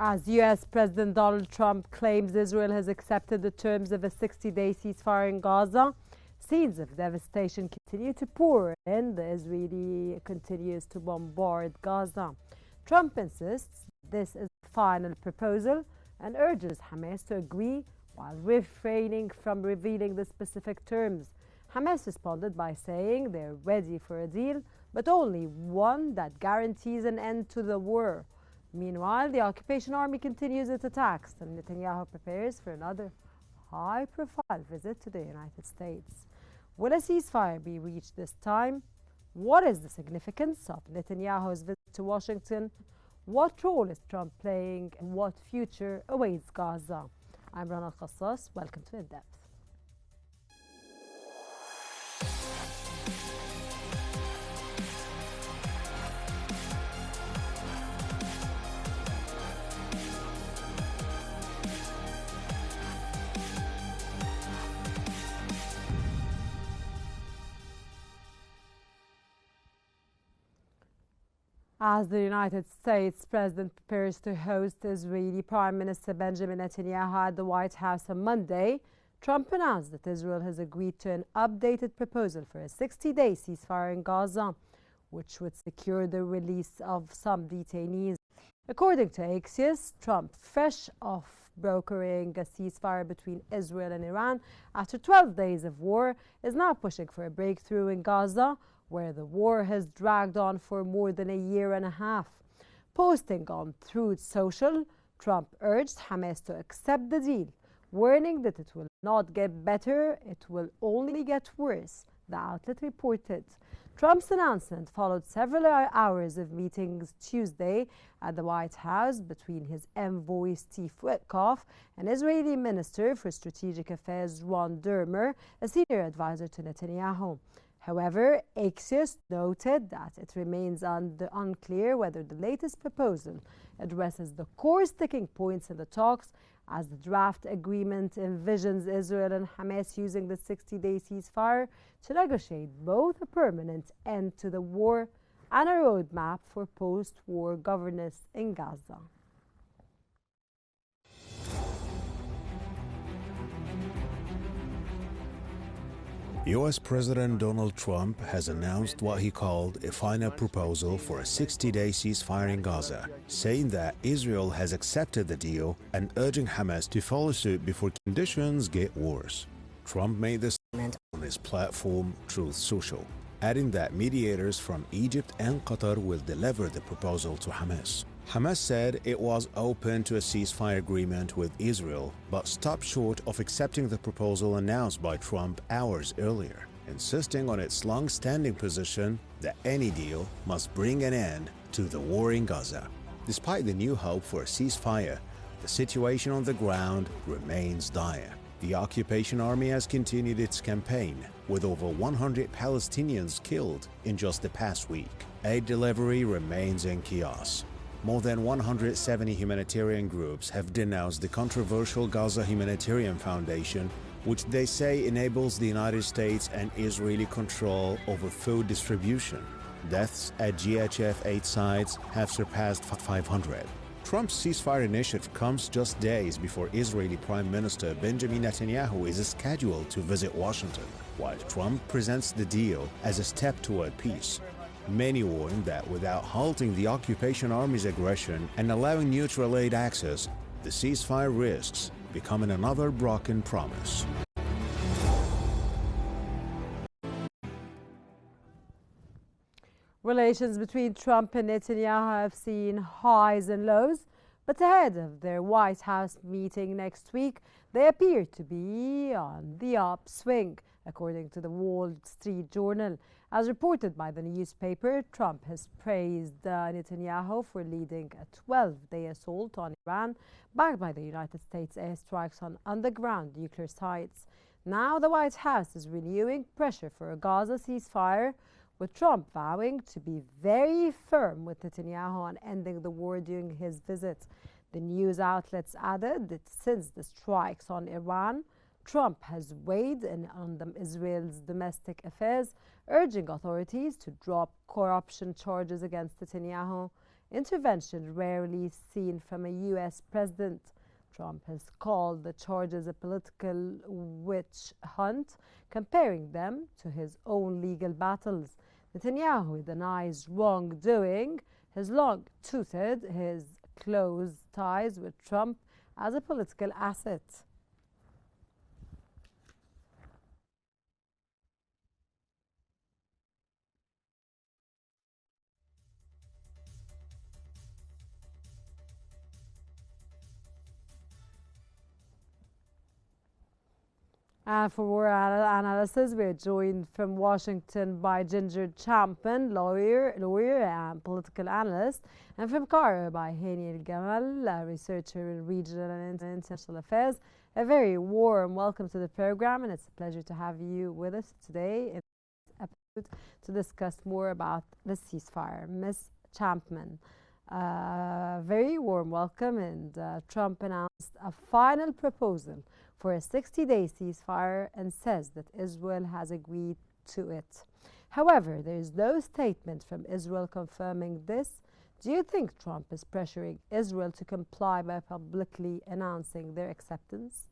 As U.S. President Donald Trump claims Israel has accepted the terms of a 60-day ceasefire in Gaza, scenes of devastation continue to pour in. The Israeli continues to bombard Gaza. Trump insists this is the final proposal and urges Hamas to agree while refraining from revealing the specific terms. Hamas responded by saying they're ready for a deal, but only one that guarantees an end to the war. Meanwhile, the occupation army continues its attacks, and Netanyahu prepares for another high-profile visit to the United States. Will a ceasefire be reached this time? What is the significance of Netanyahu's visit to Washington? What role is Trump playing, and what future awaits Gaza? I'm Rana Al-Khassas. Welcome to In Depth. As the United States President prepares to host Israeli Prime Minister Benjamin Netanyahu at the White House on Monday, Trump announced that Israel has agreed to an updated proposal for a 60-day ceasefire in Gaza, which would secure the release of some detainees. According to Axios, Trump, fresh off brokering a ceasefire between Israel and Iran after 12 days of war, is now pushing for a breakthrough in Gaza, where the war has dragged on for more than a year and a half. Posting on Truth Social, Trump urged Hamas to accept the deal, warning that it will not get better, it will only get worse, the outlet reported. Trump's announcement followed several hours of meetings Tuesday at the White House between his envoy Steve Witkoff and Israeli Minister for Strategic Affairs Ron Dermer, a senior advisor to Netanyahu. However, Axios noted that it remains unclear whether the latest proposal addresses the core sticking points in the talks, as the draft agreement envisions Israel and Hamas using the 60-day ceasefire to negotiate both a permanent end to the war and a roadmap for post-war governance in Gaza. U.S. President Donald Trump has announced what he called a final proposal for a 60-day ceasefire in Gaza, saying that Israel has accepted the deal and urging Hamas to follow suit before conditions get worse. Trump made this statement on his platform Truth Social, adding that mediators from Egypt and Qatar will deliver the proposal to Hamas. Hamas said it was open to a ceasefire agreement with Israel, but stopped short of accepting the proposal announced by Trump hours earlier, insisting on its long-standing position that any deal must bring an end to the war in Gaza. Despite the new hope for a ceasefire, the situation on the ground remains dire. The occupation army has continued its campaign, with over 100 Palestinians killed in just the past week. Aid delivery remains in chaos. More than 170 humanitarian groups have denounced the controversial Gaza Humanitarian Foundation, which they say enables the United States and Israeli control over food distribution. Deaths at GHF aid sites have surpassed 500. Trump's ceasefire initiative comes just days before Israeli Prime Minister Benjamin Netanyahu is scheduled to visit Washington, while Trump presents the deal as a step toward peace. Many warn that without halting the occupation army's aggression and allowing neutral aid access, the ceasefire risks becoming another broken promise. Relations between Trump and Netanyahu have seen highs and lows, but ahead of their White House meeting next week, they appear to be on the upswing, according to the Wall Street Journal. As reported by the newspaper, Trump has praised Netanyahu for leading a 12-day assault on Iran, backed by the United States airstrikes on underground nuclear sites. Now the White House is renewing pressure for a Gaza ceasefire, with Trump vowing to be very firm with Netanyahu on ending the war during his visit. The news outlets added that since the strikes on Iran, Trump has weighed in on Israel's domestic affairs, urging authorities to drop corruption charges against Netanyahu. intervention rarely seen from a U.S. president. Trump has called the charges a political witch hunt, comparing them to his own legal battles. Netanyahu denies wrongdoing, has long touted his close ties with Trump as a political asset. And for more analysis, we're joined from Washington by Ginger Champion, lawyer and political analyst, and from Cairo by Hani El Gamal, a researcher in regional and international affairs. A very warm welcome to the program, and it's a pleasure to have you with us today in this episode to discuss more about the ceasefire. Ms. Champman, very warm welcome, and Trump announced a final proposal for a 60-day ceasefire and says that Israel has agreed to it. However, there is no statement from Israel confirming this. Do you think Trump is pressuring Israel to comply by publicly announcing their acceptance?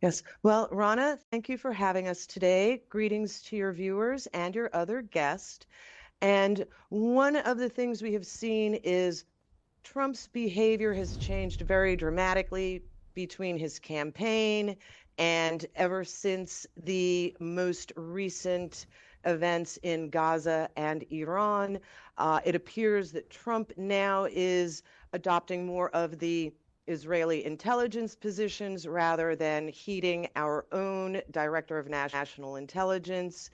Yes. Well, Rana, thank you for having us today. Greetings to your viewers and your other guest. And one of the things we have seen is Trump's behavior has changed very dramatically between his campaign and ever since the most recent events in Gaza and Iran. It appears that Trump now is adopting more of the Israeli intelligence positions rather than heeding our own Director of National Intelligence.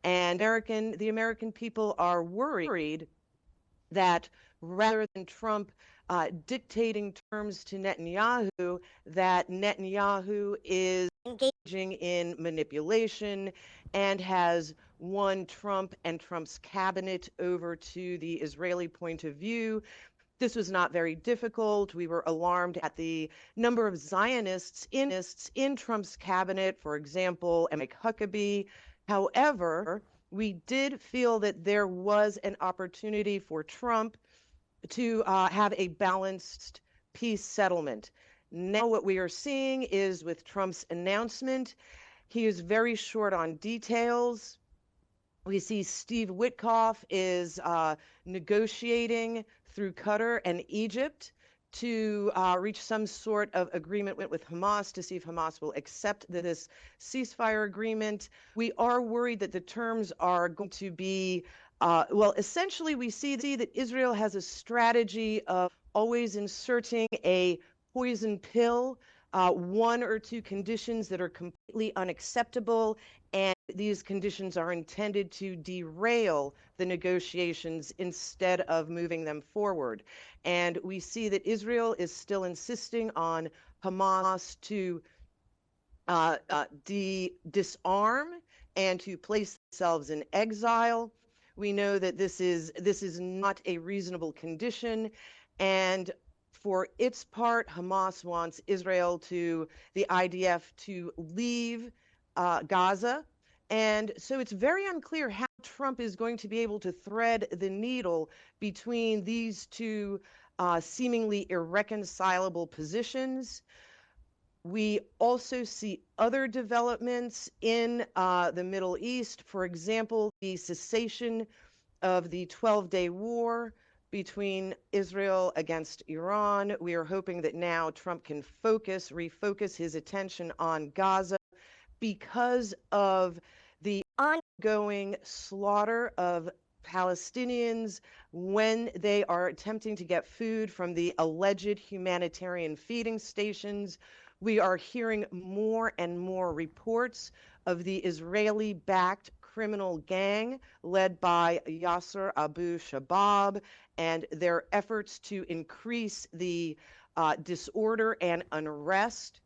And the American people are worried that rather than Trump dictating terms to Netanyahu, that Netanyahu is engaging in manipulation and has won Trump and Trump's cabinet over to the Israeli point of view. This was not very difficult. We were alarmed at the number of Zionists in Trump's cabinet, for example, Mike Huckabee. However, we did feel that there was an opportunity for Trump to have a balanced peace settlement. Now what we are seeing is with Trump's announcement, he is very short on details. We see Steve Witkoff is negotiating through Qatar and Egypt to reach some sort of agreement with Hamas to see if Hamas will accept this ceasefire agreement. We are worried that the terms are going to be, well, essentially we see that Israel has a strategy of always inserting a poison pill, one or two conditions that are completely unacceptable, and these conditions are intended to derail the negotiations instead of moving them forward. And we see that Israel is still insisting on Hamas to disarm and to place themselves in exile. We know that this is not a reasonable condition, and for its part, Hamas wants the IDF to leave Gaza. And so it's very unclear how Trump is going to be able to thread the needle between these two seemingly irreconcilable positions. We also see other developments in the Middle East. For example, the cessation of the 12-day war between Israel against Iran. We are hoping that now Trump can refocus his attention on Gaza because of the ongoing slaughter of Palestinians when they are attempting to get food from the alleged humanitarian feeding stations. We are hearing more and more reports of the Israeli-backed criminal gang led by Yasser Abu Shabab and their efforts to increase the disorder and unrest,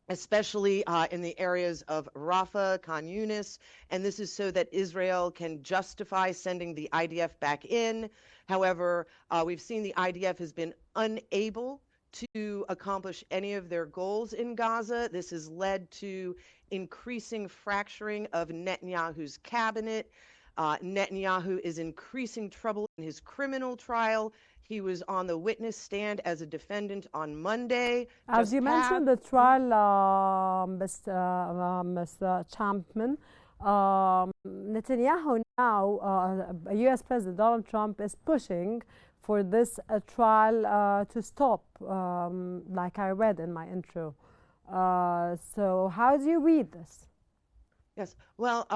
especially in the areas of Rafah, Khan Yunis, and this is so that Israel can justify sending the IDF back in. However, we've seen the IDF has been unable to accomplish any of their goals in Gaza. This has led to increasing fracturing of Netanyahu's cabinet. Netanyahu is increasing trouble in his criminal trial. He was on the witness stand as a defendant on Monday. As you mentioned, the trial, Mr. Champman, Netanyahu now, U.S. President Donald Trump is pushing for this trial to stop, like I read in my intro. So how do you read this? Yes, well,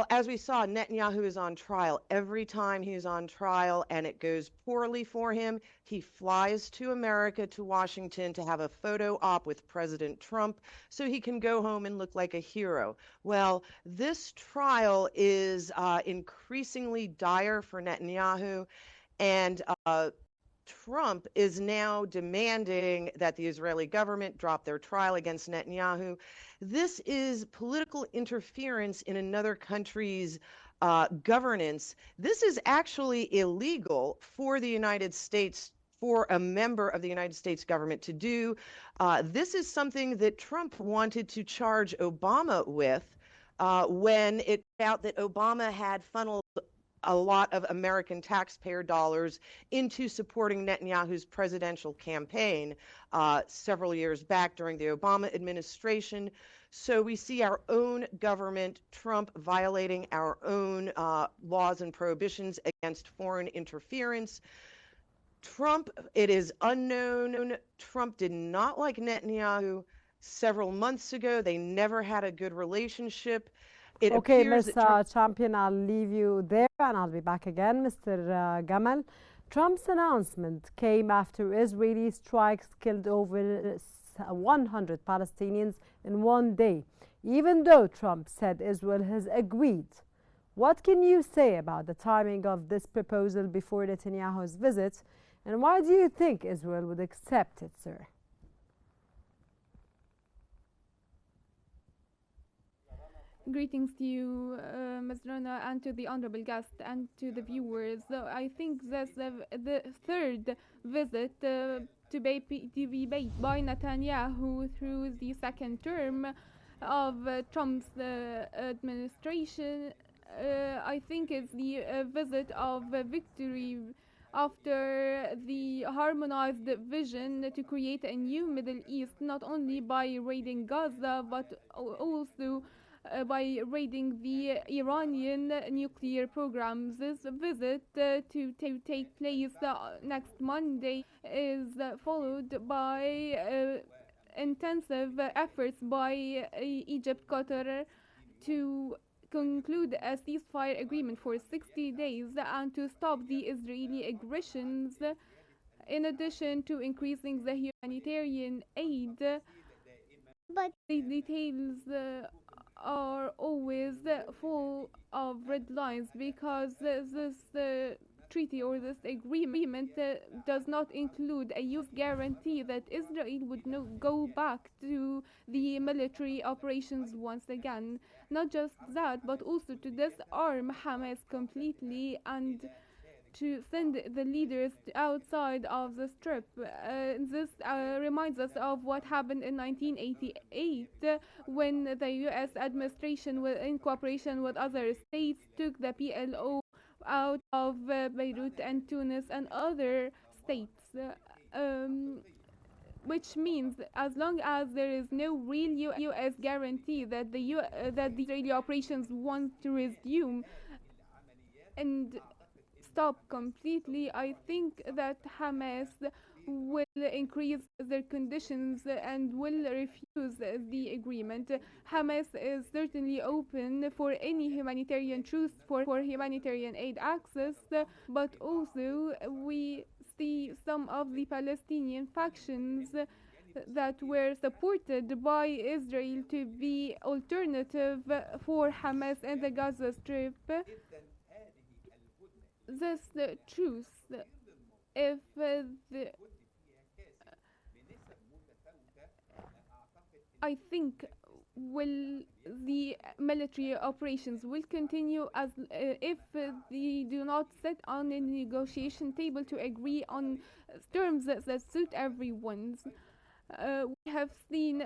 as we saw, Netanyahu is on trial. Every time he's on trial and it goes poorly for him, he flies to America, to Washington, to have a photo op with President Trump so he can go home and look like a hero. Well, this trial is increasingly dire for Netanyahu, and Trump is now demanding that the Israeli government drop their trial against Netanyahu. This is political interference in another country's governance. This is actually illegal for the United States, for a member of the United States government to do. This is something that Trump wanted to charge Obama with when it turned out that Obama had funneled a lot of American taxpayer dollars into supporting Netanyahu's presidential campaign several years back during the Obama administration. So we see our own government, Trump, violating our own laws and prohibitions against foreign interference. Trump, it is unknown, Trump did not like Netanyahu several months ago. They never had a good relationship. Okay, Ms. Champion, I'll leave you there and I'll be back again. Mr. Gamal, Trump's announcement came after Israeli strikes killed over 100 Palestinians in one day, even though Trump said Israel has agreed. What can you say about the timing of this proposal before Netanyahu's visit, and why do you think Israel would accept it, sir? Greetings to you, Ms. Rana, and to the honorable guest and to the viewers. So I think that's the third visit to be paid by Netanyahu through the second term of Trump's administration. I think it's the visit of victory after the harmonized vision to create a new Middle East, not only by raiding Gaza, but also by raiding the Iranian nuclear programs. This visit to take place next Monday is followed by intensive efforts by Egypt, Qatar to conclude a ceasefire agreement for 60 days and to stop the Israeli aggressions, in addition to increasing the humanitarian aid. But the details are always full of red lines, because this treaty or this agreement does not include a use guarantee that Israel would not go back to the military operations once again. Not just that, but also to disarm Hamas completely and to send the leaders outside of the strip. This reminds us of what happened in 1988 when the US administration, in cooperation with other states, took the PLO out of Beirut and Tunis and other states. Which means as long as there is no real US guarantee that the Israeli operations want to resume and stop completely, I think that Hamas will increase their conditions and will refuse the agreement. Hamas is certainly open for any humanitarian truce, for humanitarian aid access, but also we see some of the Palestinian factions that were supported by Israel to be alternative for Hamas in the Gaza Strip. This truce, if I think the military operations will continue as if they do not sit on a negotiation table to agree on terms that suit everyone's. We have seen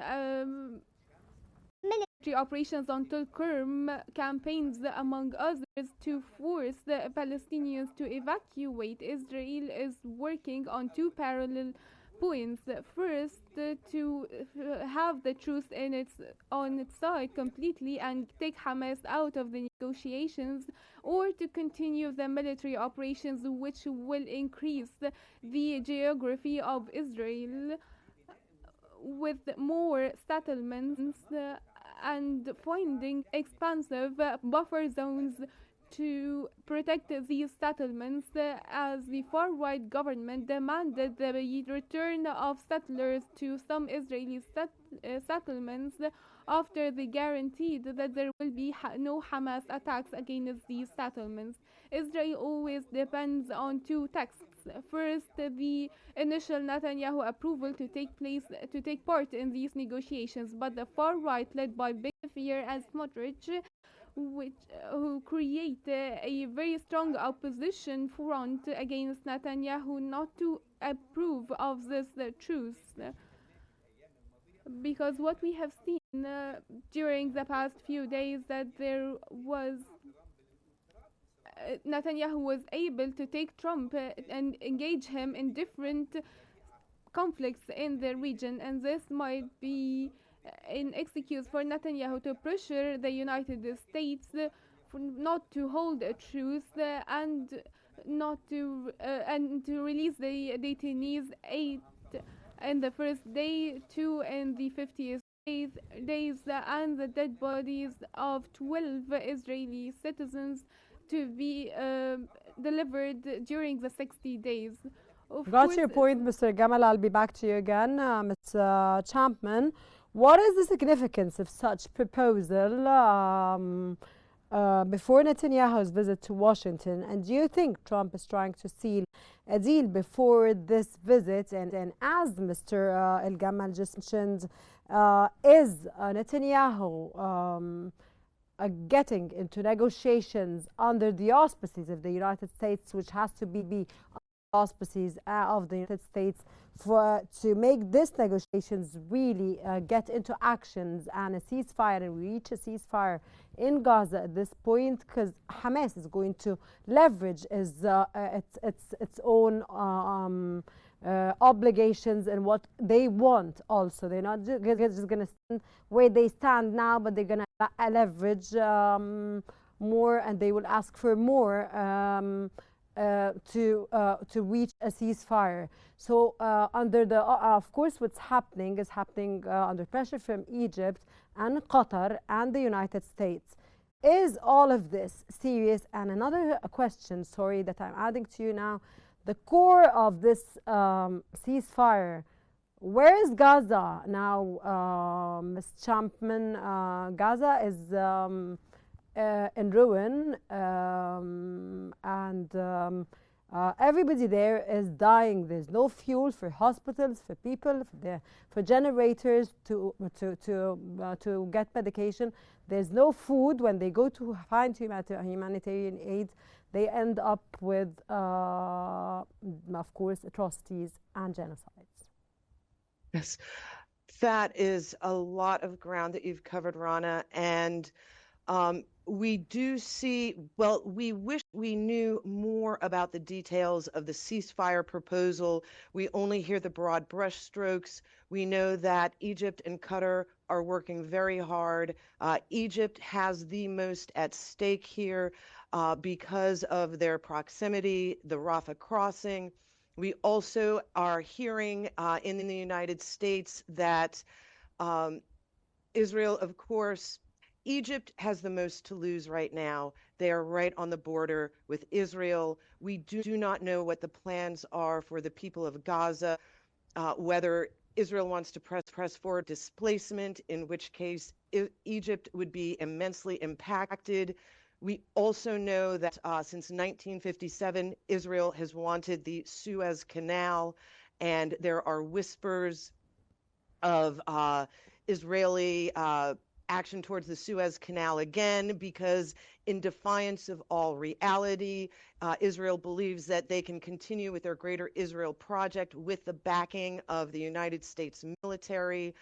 military operations on Tulkarm, campaigns among others to force the Palestinians to evacuate. Israel is working on two parallel points. First, to have the truce on its side completely and take Hamas out of the negotiations, or to continue the military operations, which will increase the geography of Israel with more settlements and finding expansive buffer zones to protect these settlements, as the far-right government demanded the return of settlers to some Israeli settlements after they guaranteed that there will be no Hamas attacks against these settlements. Israel always depends on two texts. First, the initial Netanyahu approval to take part in these negotiations, but the far right, led by Ben Gvir and Smotrich, who create a very strong opposition front against Netanyahu, not to approve of this truce. Because what we have seen during the past few days, that there was Netanyahu was able to take Trump and engage him in different conflicts in the region, and this might be an excuse for Netanyahu to pressure the United States not to hold a truce and not to release the detainees, 8 in the first day, 2 in the 50th days, and the dead bodies of 12 Israeli citizens to be delivered during the 60 days. Got your point, Mr. Gamal. I'll be back to you again. Ms. Champman, what is the significance of such proposal before Netanyahu's visit to Washington? And do you think Trump is trying to seal a deal before this visit? And as Mr. El Gamal just mentioned, is Netanyahu getting into negotiations under the auspices of the United States, which has to be auspices of the United States to make these negotiations really get into actions and a ceasefire, and reach a ceasefire in Gaza at this point? Because Hamas is going to leverage its own obligations and what they want. Also, they're not just going to stand where they stand now, but they're going to leverage more, and they will ask for more to reach a ceasefire. So under the of course, what's happening is happening under pressure from Egypt and Qatar and the United States. Is all of this serious? And another question, sorry, that I'm adding to you now, the core of this ceasefire, where is Gaza now, Ms. Champman? Gaza is in ruin, and everybody there is dying. There's no fuel for hospitals, for people, for generators to get medication. There's no food. When they go to find humanitarian aid, they end up with, of course, atrocities and genocides. Yes, that is a lot of ground that you've covered, Rana. And we do see, well, we wish we knew more about the details of the ceasefire proposal. We only hear the broad brushstrokes. We know that Egypt and Qatar are working very hard. Egypt has the most at stake here because of their proximity, the Rafah crossing. We also are hearing in the United States that Israel, of course, Egypt has the most to lose right now. They are right on the border with Israel. We do not know what the plans are for the people of Gaza, whether Israel wants to press forward displacement, in which case Egypt would be immensely impacted. We also know that since 1957, Israel has wanted the Suez Canal, and there are whispers of Israeli action towards the Suez Canal again, because in defiance of all reality, Israel believes that they can continue with their Greater Israel Project with the backing of the United States military.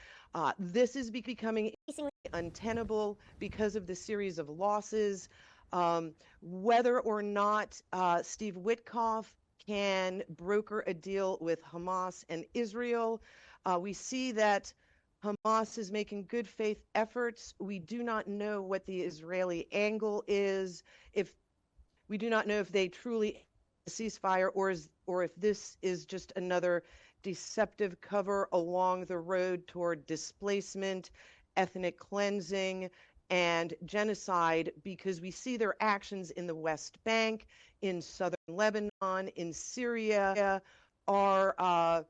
This is becoming increasingly untenable because of the series of losses. Whether or not Steve Witkoff can broker a deal with Hamas and Israel, we see that Hamas is making good faith efforts. We do not know what the Israeli angle is. If we do not know if they truly ceasefire or if this is just another deceptive cover along the road toward displacement, ethnic cleansing, and genocide, because we see their actions in the West Bank, in southern Lebanon, in Syria, are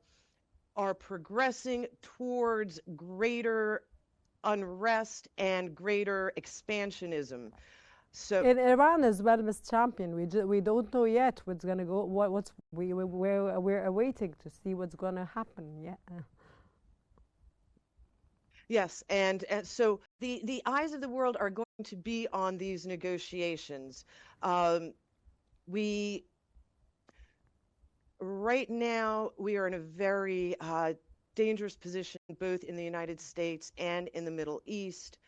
progressing towards greater unrest and greater expansionism. So in Iran as well, Ms. Champion, we don't know yet what's going to go. We're awaiting to see what's going to happen. Yeah. Yes, and so the eyes of the world are going to be on these negotiations. Right now, we are in a very dangerous position, both in the United States and in the Middle East.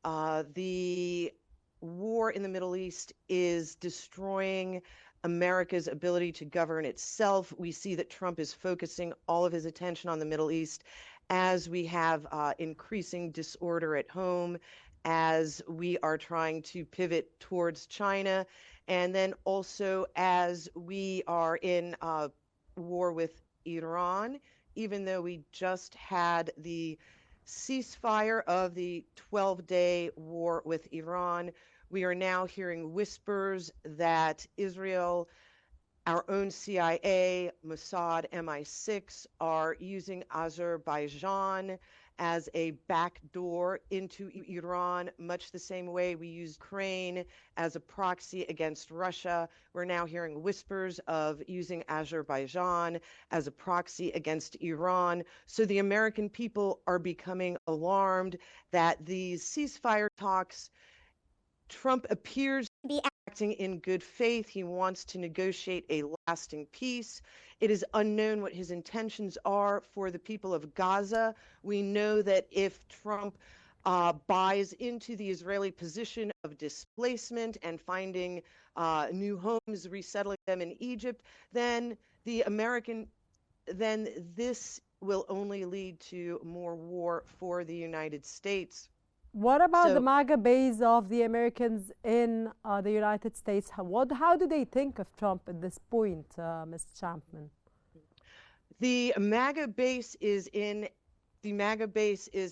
The war in the Middle East is destroying America's ability to govern itself. We see that Trump is focusing all of his attention on the Middle East as we have increasing disorder at home, as we are trying to pivot towards China, and then also as we are in war with Iran, even though we just had the ceasefire of the 12-day war with Iran. We are now hearing whispers that Israel, our own CIA, Mossad, MI6 are using Azerbaijan as a backdoor into Iran, much the same way we use Ukraine as a proxy against Russia. We're now hearing whispers of using Azerbaijan as a proxy against Iran. So the American people are becoming alarmed that these ceasefire talks, Trump appears to be acting in good faith. He wants to negotiate a lasting peace. It is unknown what his intentions are for the people of Gaza. We know that if Trump buys into the Israeli position of displacement and finding new homes, resettling them in Egypt, then this will only lead to more war for the United States. What about the MAGA base of the Americans in the United States? How do they think of Trump at this point, Ms. Champman? The MAGA base is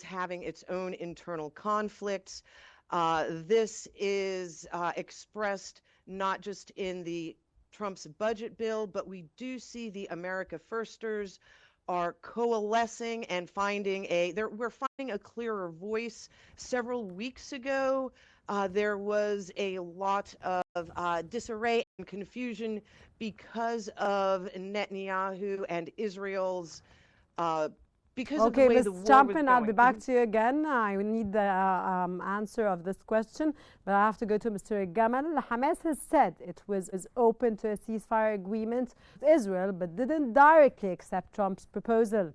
having its own internal conflicts. This is expressed not just in the Trump's budget bill, but we do see the America Firsters are coalescing and we're finding a clearer voice. Several weeks ago, there was a lot of disarray and confusion because of Netanyahu and Israel's because of the way the war was going. Okay, Ms. Champman, I'll be back to you again. I need the answer of this question, but I have to go to Mr. Gamal. Hamas has said it was open to a ceasefire agreement with Israel, but didn't directly accept Trump's proposal,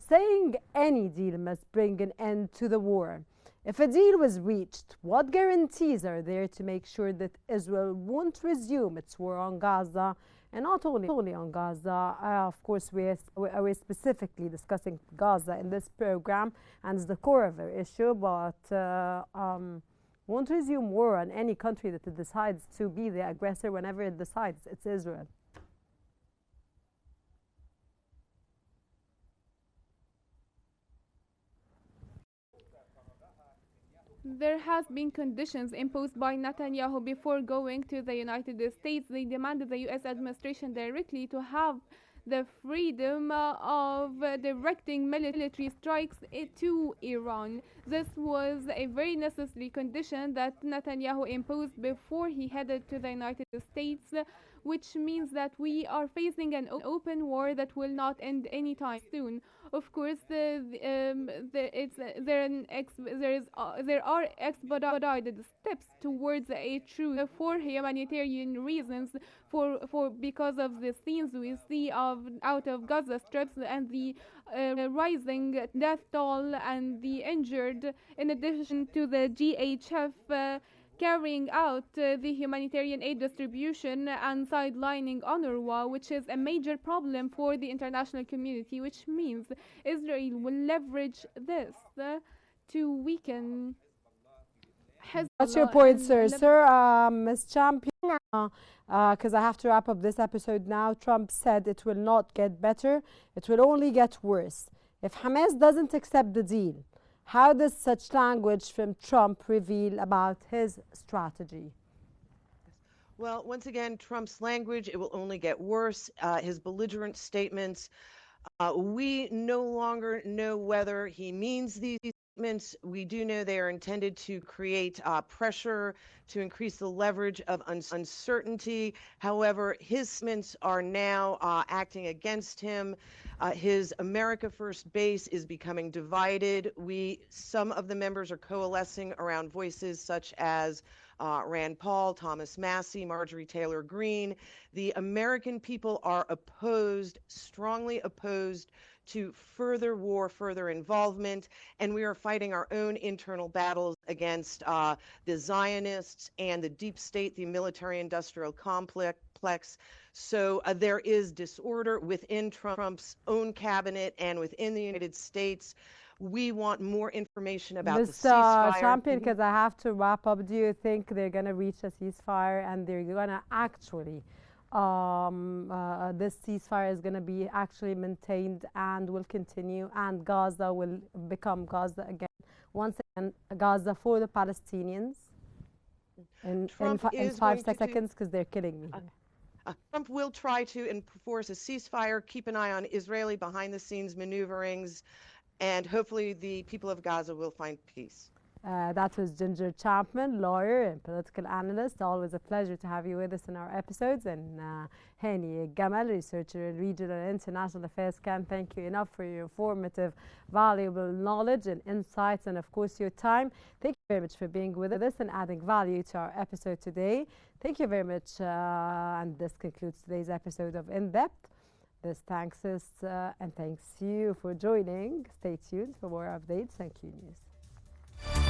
saying any deal must bring an end to the war. If a deal was reached, what guarantees are there to make sure that Israel won't resume its war on Gaza? And not only on Gaza, of course, we're specifically discussing Gaza in this program, and it's the core of our issue, but won't resume war on any country that it decides to be the aggressor whenever it decides. It's Israel. There has been conditions imposed by Netanyahu before going to the United States. They demanded the U.S. administration directly to have the freedom of directing military strikes to Iran. This was a very necessary condition that Netanyahu imposed before he headed to the United States, which means that we are facing an open war that will not end anytime soon. Of course, there are expedited steps towards a truce for humanitarian reasons, because of the scenes we see out of Gaza strips and the rising death toll and the injured, in addition to the GHF carrying out the humanitarian aid distribution and sidelining UNRWA, which is a major problem for the international community, which means Israel will leverage this to weaken Hezbollah. What's your point, sir? Sir, Ms. Champion, because I have to wrap up this episode now. Trump said it will not get better, it will only get worse. If Hamas doesn't accept the deal, how does such language from Trump reveal about his strategy? Well, once again, Trump's language, it will only get worse. His belligerent statements, we no longer know whether he means these statements. We do know they are intended to create pressure, to increase the leverage of uncertainty. However, his statements are now acting against him. His America First base is becoming divided. Some of the members are coalescing around voices such as Rand Paul, Thomas Massie, Marjorie Taylor Greene. The American people are opposed, strongly opposed to further war, further involvement, and we are fighting our own internal battles against the Zionists and the deep state, the military-industrial complex. So there is disorder within Trump's own cabinet and within the United States. We want more information about the ceasefire. Mr. Champion, because I have to wrap up, do you think they're going to reach a ceasefire and they're going to actually, this ceasefire is going to be actually maintained and will continue, and Gaza will become Gaza again, once again, Gaza for the Palestinians? In 5 seconds, because they're killing me. Trump will try to enforce a ceasefire, keep an eye on Israeli behind-the-scenes maneuverings, and hopefully the people of Gaza will find peace. That was Ginger Chapman, lawyer and political analyst. Always a pleasure to have you with us in our episodes. And Hani Gamal, researcher in regional and international affairs. Can't thank you enough for your informative, valuable knowledge and insights, and of course your time. Thank you very much for being with us and adding value to our episode today. Thank you very much. And this concludes today's episode of In Depth. This thanks us and thanks you for joining. Stay tuned for more updates on Qnews.